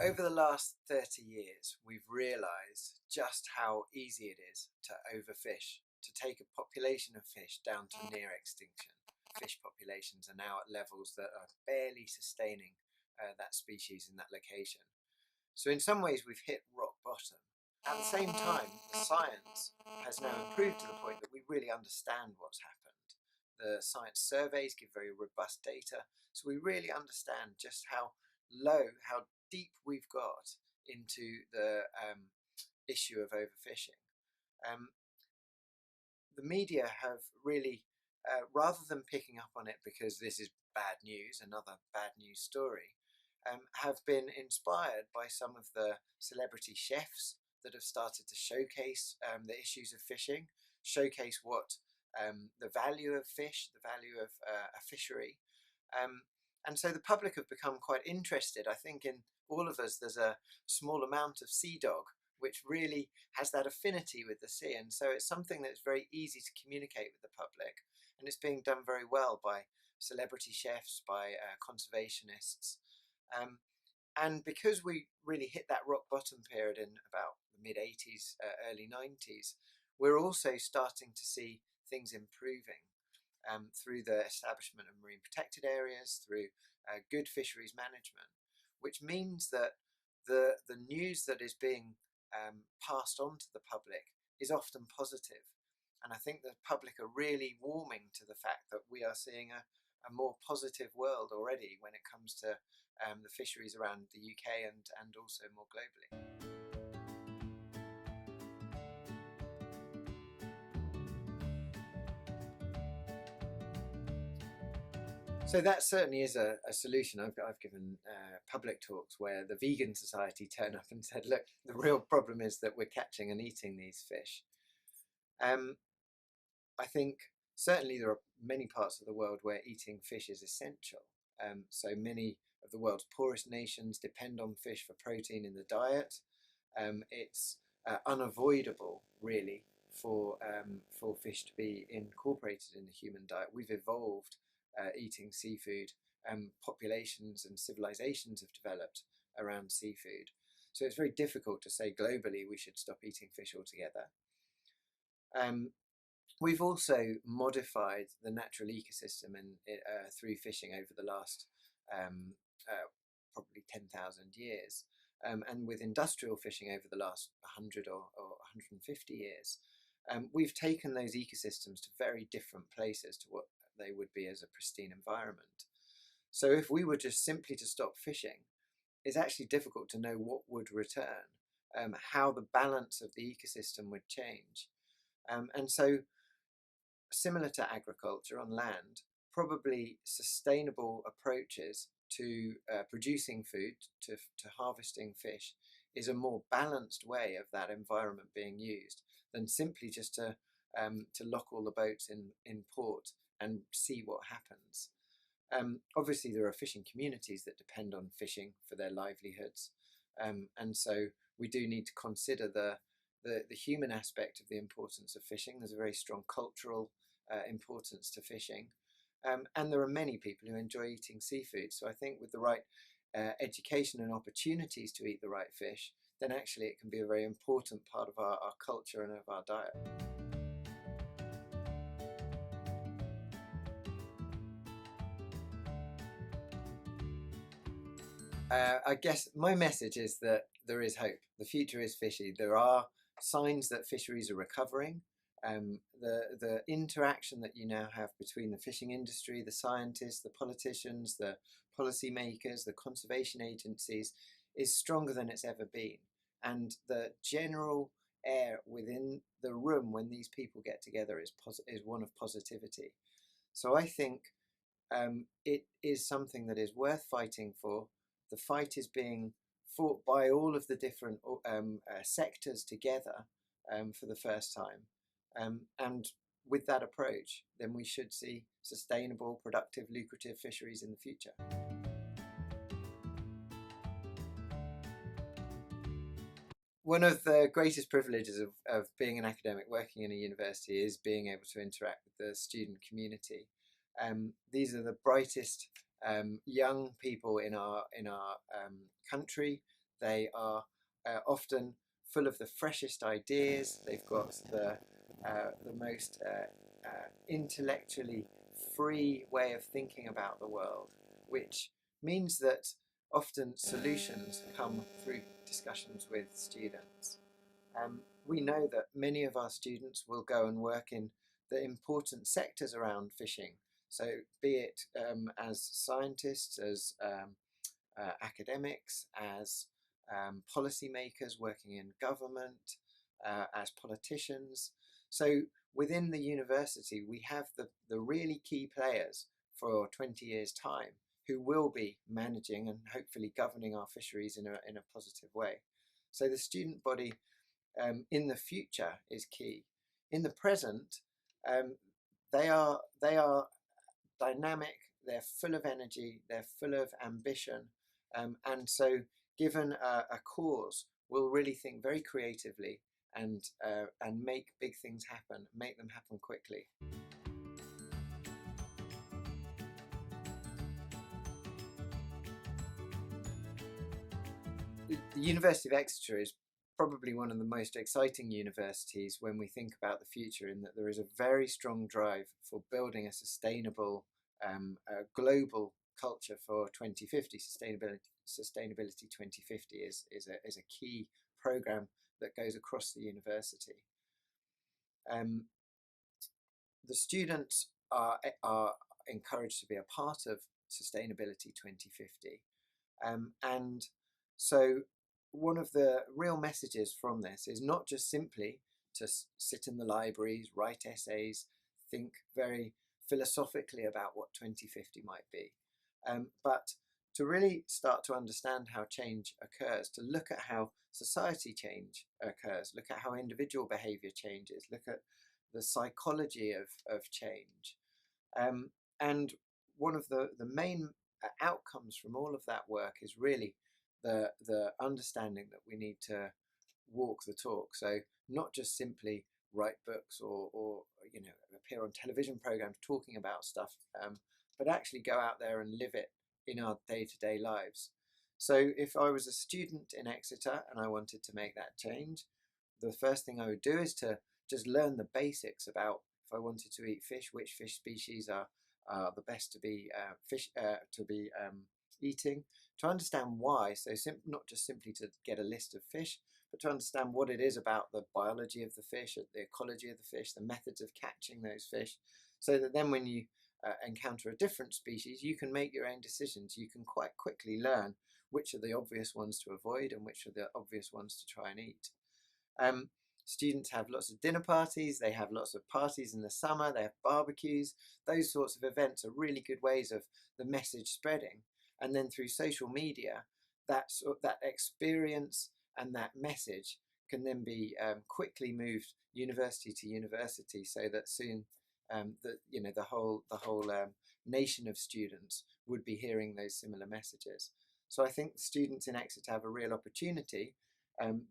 Over the last 30 years, we've realised just how easy it is to overfish, to take a population of fish down to near extinction. Fish populations are now at levels that are barely sustaining that species in that location. So in some ways we've hit rock bottom. At the same time, the science has now improved to the point that we really understand what's happened. The science surveys give very robust data, so we really understand just how low, how deep we've got into the issue of overfishing. The media have really, rather than picking up on it because this is bad news, another bad news story, have been inspired by some of the celebrity chefs that have started to showcase the issues of fishing, showcase what the value of fish, the value of a fishery. And so the public have become quite interested. I think in all of us there's a small amount of sea dog which really has that affinity with the sea, and so it's something that's very easy to communicate with the public, and it's being done very well by celebrity chefs, by conservationists. And because we really hit that rock bottom period in about the mid-80s, early 90s, we're also starting to see things improving through the establishment of marine protected areas, through good fisheries management, which means that the news that is being passed on to the public is often positive. And I think the public are really warming to the fact that we are seeing a more positive world already when it comes to the fisheries around the UK and also more globally. So that certainly is a solution. I've given public talks where the vegan society turn up and said, look, the real problem is that we're catching and eating these fish. I think certainly there are many parts of the world where eating fish is essential. So many of the world's poorest nations depend on fish for protein in the diet. It's unavoidable, really, for fish to be incorporated in the human diet. We've evolved eating seafood. Populations and civilizations have developed around seafood. So it's very difficult to say globally we should stop eating fish altogether. We've also modified the natural ecosystem through fishing over the last probably 10,000 years. And with industrial fishing over the last 100 or 150 years, we've taken those ecosystems to very different places to what they would be as a pristine environment. So if we were just simply to stop fishing, it's actually difficult to know what would return, how the balance of the ecosystem would change. And so similar to agriculture on land, probably sustainable approaches to producing food, to harvesting fish, is a more balanced way of that environment being used than simply just to lock all the boats in port and see what happens. Obviously there are fishing communities that depend on fishing for their livelihoods, and so we do need to consider the human aspect of the importance of fishing. There's a very strong cultural importance to fishing, and there are many people who enjoy eating seafood. So I think with the right education and opportunities to eat the right fish, then actually it can be a very important part of our culture and of our diet. I guess my message is that there is hope. The future is fishy. There are signs that fisheries are recovering. The interaction that you now have between the fishing industry, the scientists, the politicians, the policymakers, the conservation agencies is stronger than it's ever been. And the general air within the room when these people get together is one of positivity. So I think it is something that is worth fighting for. The fight is being fought by all of the different sectors together for the first time. And with that approach, then we should see sustainable, productive, lucrative fisheries in the future. One of the greatest privileges of being an academic working in a university is being able to interact with the student community. These are the brightest young people in our country. They are often full of the freshest ideas. They've got the most intellectually free way of thinking about the world, which means that often solutions come through discussions with students. We know that many of our students will go and work in the important sectors around fishing. So, be it as scientists, as academics, as policymakers working in government, as politicians. So, within the university, we have the really key players for 20 years' time who will be managing and hopefully governing our fisheries in a positive way. So, the student body in the future is key. In the present, um, they are dynamic. They're full of energy. They're full of ambition, and so given a cause, we'll really think very creatively and make big things happen. Make them happen quickly. The University of Exeter is probably one of the most exciting universities when we think about the future, in that there is a very strong drive for building a sustainable global culture for 2050. Sustainability 2050 is a key program that goes across the university. Um, the students are encouraged to be a part of Sustainability 2050. And so one of the real messages from this is not just simply to sit in the libraries, write essays, think very philosophically about what 2050 might be, but to really start to understand how change occurs, to look at how society change occurs, look at how individual behavior changes, look at the psychology of change. And one of the main outcomes from all of that work is really the understanding that we need to walk the talk. So not just simply write books or appear on television programs talking about stuff, but actually go out there and live it in our day-to-day lives. So if I was a student in Exeter and I wanted to make that change, the first thing I would do is to just learn the basics about, if I wanted to eat fish, which fish species are the best to be eating, to understand why. So not just simply to get a list of fish, but to understand what it is about the biology of the fish, the ecology of the fish, the methods of catching those fish, so that then when you encounter a different species, you can make your own decisions. You can quite quickly learn which are the obvious ones to avoid and which are the obvious ones to try and eat. Um, Students have lots of dinner parties, they have lots of parties in the summer, they have barbecues. Those sorts of events are really good ways of the message spreading. And then through social media, that experience and that message can then be quickly moved university to university, so that soon the whole nation of students would be hearing those similar messages. So I think students in Exeter have a real opportunity.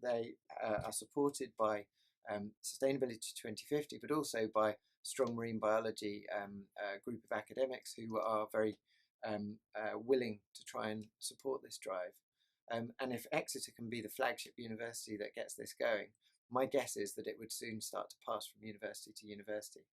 They are supported by Sustainability 2050, but also by strong marine biology group of academics who are very willing to try and support this drive. And if Exeter can be the flagship university that gets this going, my guess is that it would soon start to pass from university to university.